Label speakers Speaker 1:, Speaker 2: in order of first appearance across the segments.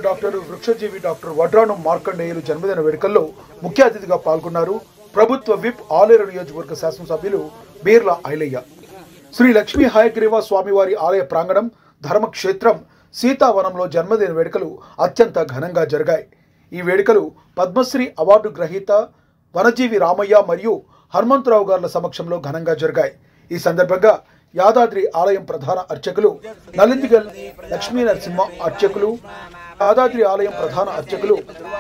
Speaker 1: Doctor వృక్షజీవి doctor వడ్రాను Markandeyulu జన్మదిన వేడుకల్లో ముఖ్య అతిథిగా పాల్గొన్నారు ప్రభుత్వ విప్ ఆలేరు నియోజకవర్గ శాసనసభ్యులు బీర్ల ఐలయ్య. శ్రీ లక్ష్మీ హయగ్రీవ స్వామివారి ఆలయ ప్రాంగణం ధర్మక్షేత్రం సీతావనంలో జన్మదిన వేడుకలు అత్యంత ఘనంగా జరిగాయి. ఈ వేడుకలు పద్మశ్రీ అవార్డు గ్రహీత వనజీవి రామయ్య మరియు హనుమంతరావు గారుల సమక్షంలో ఘనంగా జరిగాయి. ఈ సందర్భంగా యాదాద్రి ఆలయం ప్రధాన అర్చకులు నలిందగిల్ లక్ష్మీ నరసింహ అర్చకులు యాదాద్రి ఆలయం ప్రధాన అర్చకులు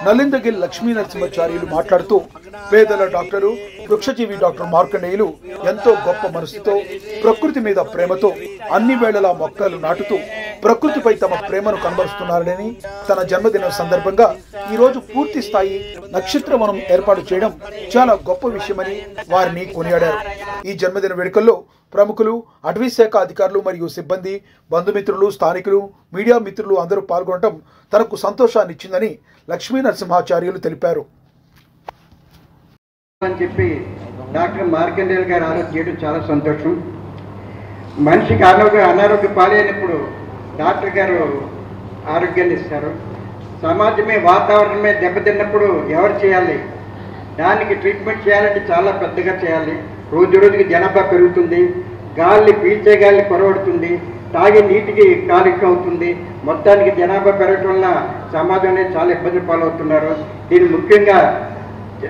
Speaker 1: నలిందగిల్ లక్ష్మీ నరసింహాచార్యులు మాట్లాడుతూ పేదల డాక్టరు వృక్షజీవి డాక్టర్ మార్కండేయులు ఎంతో గొప్ప మనసుతో ప్రకృతి మీద ప్రేమతో అన్ని వేళలా మొక్కలు నాటుతూ ప్రకృతిపై తమ ప్రేమను కనబరుస్తున్నారని తన జన్మదిన సందర్భంగా ఈ రోజు పూర్తి స్థాయి నక్షత్రవనం ఏర్పాటు చేయడం చాలా గొప్ప విషయమని వారిని కొనియాడారు. ఈ జన్మదిన వేడుకల్లో ప్రముఖులు, అటవీ శాఖ అధికారులు మరియు సిబ్బంది, బంధుమిత్రులు, స్థానికులు, మీడియా మిత్రులు అందరూ పాల్గొనడం తనకు సంతోషాన్ని ఇచ్చిందని లక్ష్మీ నరసింహాచార్యులు తెలిపారు.
Speaker 2: డాక్టర్ మార్కండేయులు గారు ఆలోచన చేయడం చాలా సంతోషం. మనిషికి అనారోగ్య పాలైనప్పుడు డాక్టర్ గారు ఆరోగ్యాన్ని ఇస్తారు. సమాజమే వాతావరణమే దెబ్బతిన్నప్పుడు ఎవరు చేయాలి? దానికి ట్రీట్మెంట్ చేయాలంటే చాలా పెద్దగా చేయాలి. రోజు రోజుకి జనాభా పెరుగుతుంది, గాలి పీల్చే గాలి కొరవడుతుంది, తాగే నీటికి కాలిక అవుతుంది. మొత్తానికి జనాభా పెరగటం వల్ల సమాజంలో చాలా ఇబ్బంది పాలవుతున్నారు. దీన్ని ముఖ్యంగా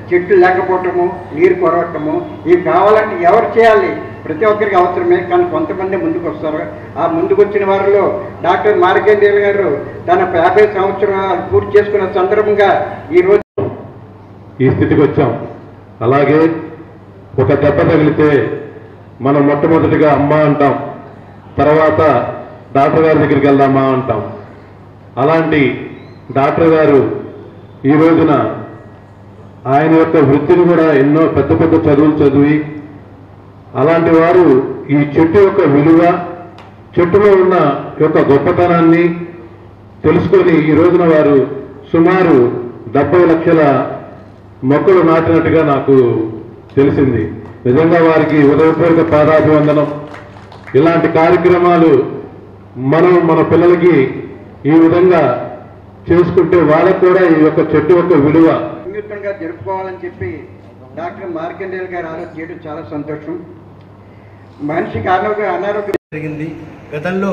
Speaker 2: చెట్లు లేకపోవటము, నీరు కొరవటము, ఇవి కావాలంటే ఎవరు చేయాలి? ప్రతి ఒక్కరికి అవసరమే, కానీ కొంతమంది ముందుకు వస్తారు. ఆ ముందుకు వచ్చిన వారిలో డాక్టర్ మార్కండేయులు గారు తన 50 సంవత్సరాలు పూర్తి చేసుకున్న సందర్భంగా ఈరోజు
Speaker 3: ఈ స్థితికి వచ్చాం. అలాగే ఒక దెబ్బ తగిలితే మనం మొట్టమొదటిగా అమ్మ అంటాం, తర్వాత డాక్టర్ గారి దగ్గరికి వెళ్దామా అంటాం. అలాంటి డాక్టర్ గారు ఈ రోజున ఆయన యొక్క వృత్తిని కూడా ఎన్నో పెద్ద పెద్ద చదువులు చదివి అలాంటి వారు ఈ చెట్టు యొక్క విలువ, చెట్టులో ఉన్న యొక్క గొప్పతనాన్ని తెలుసుకొని ఈ రోజున వారు సుమారు 70 లక్షల మొక్కలు నాటినట్టుగా నాకు తెలిసింది. నిజంగా వారికి ఉదయపూర్వక పాదాభివందనం. ఇలాంటి కార్యక్రమాలు మన పిల్లలకి ఈ విధంగా చేసుకుంటే వాళ్ళకు కూడా ఈ యొక్క చెట్టు యొక్క విలువ
Speaker 2: వినూత్నంగా జరుపుకోవాలని చెప్పి డాక్టర్ మార్కండేయులు గారు ఆలోచన చేయడం చాలా సంతోషం. మనిషికి అనారోగ్యం
Speaker 4: జరిగింది. గతంలో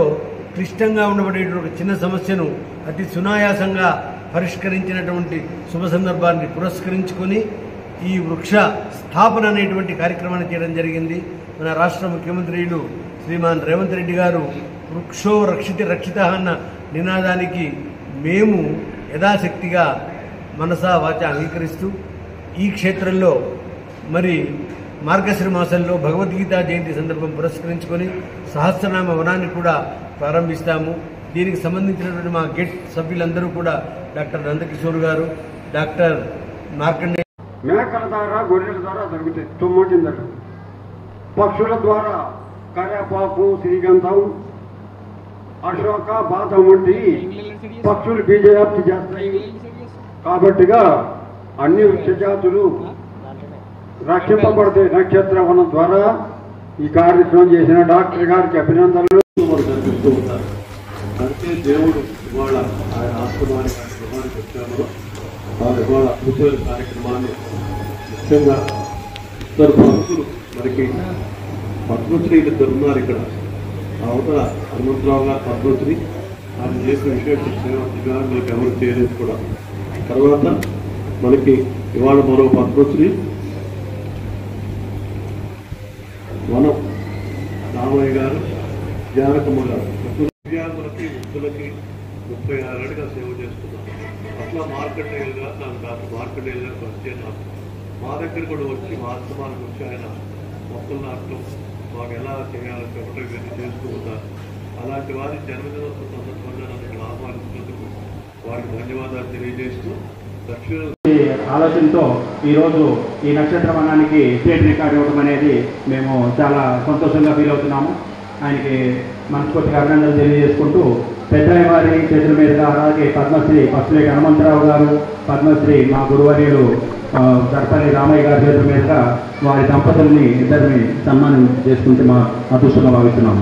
Speaker 4: క్లిష్టంగా ఉండబడేటువంటి చిన్న సమస్యను అతి సునాయాసంగా పరిష్కరించినటువంటి శుభ సందర్భాన్ని పురస్కరించుకొని ఈ వృక్ష స్థాపన అనేటువంటి కార్యక్రమాన్ని చేయడం జరిగింది. మన రాష్ట్ర ముఖ్యమంత్రులు శ్రీమాన్ రేవంత్ రెడ్డి గారు వృక్షో రక్షితి రక్షిత అన్న నినాదానికి మేము యథాశక్తిగా మనసా వాచ అంగీకరిస్తూ ఈ క్షేత్రంలో మరి మార్గశిర మాసంలో భగవద్గీత జయంతి సందర్భం పురస్కరించుకొని సహస్రనామ వనాన్ని కూడా ప్రారంభిస్తాము. దీనికి సంబంధించినటువంటి మా గెట్ సభ్యులందరూ కూడా డాక్టర్ నందకిషోర్ గారు, డాక్టర్ మార్కండే
Speaker 5: మేకల ద్వారా, గొర్రెల ద్వారా జరుగుతాయి. తుమ్మటిందట పక్షుల ద్వారా కరేపాకు, శ్రీగంధం, అశోక, బాదం వంటి పక్షులు బీజవ్యాప్తి చేస్తాయి. కాబట్టిగా అన్ని వృక్ష జాతులు రక్షింపబడతాయి. నక్షత్ర వనం ద్వారా ఈ కార్యక్రమం చేసిన డాక్టర్ గారికి అభినందనలు
Speaker 3: కనిపిస్తూ ఉంటారు. అంటే దేవుడు ఇవాళ ఆయన ఆశ్రమానికి వచ్చామో వాళ్ళు ఇవాళ కూర్చొని కార్యక్రమాన్ని ముఖ్యంగా ఇద్దరు భక్తులు మనకి పద్మశ్రీలు ఇద్దరు ఉన్నారు ఇక్కడ. అవతల హనుమంతరావు గారు పద్మశ్రీ, ఆయన చేసిన విశేష సేవగా మీకు ఎవరు చేయలేదు కూడా. తర్వాత మనకి ఇవాళ మరో పద్మశ్రీ వనం రామయ్య గారు, జానకమ్మ గారు. విద్యార్థులకి, వృద్ధులకి 36 ఏళ్ళుగా సేవ చేస్తున్నారు. అట్లా మార్కండేయులుగా నాకు డాక్టర్ మార్కండేయులు గారు పరిచయం. నాకు మా దగ్గర కూడా వచ్చి మా ఆశ్రమానికి వచ్చి ఆయన మొక్కలు నాటడం, మాకు ఎలా చేయాలో చెప్పడం ఇవన్నీ చేస్తూ ఉంటారు. అలాంటి వారి జన్మదినోత్సవ సందర్భంగా నన్ను ఇక్కడ ఆహ్వానించినందుకు వారికి ధన్యవాదాలు తెలియజేస్తూ
Speaker 6: ఆలోచనతో ఈరోజు ఈ నక్షత్ర వనానికి స్టేట్ రికార్డు ఇవ్వడం అనేది మేము చాలా సంతోషంగా ఫీల్ అవుతున్నాము. ఆయనకి మనస్ఫూర్తిగా అభినందనలు తెలియజేసుకుంటూ పెద్దల వారి చేతుల మీదుగా అలాగే పద్మశ్రీ పసులేటి హనుమంతరావు గారు, పద్మశ్రీ మా గురువర్యులు దర్పల్లి రామయ్య గారి చేతుల మీదుగా వారి దంపతుల్ని ఇద్దరిని సన్మానం చేసుకుంటే మా అదృష్టంగా భావిస్తున్నాము.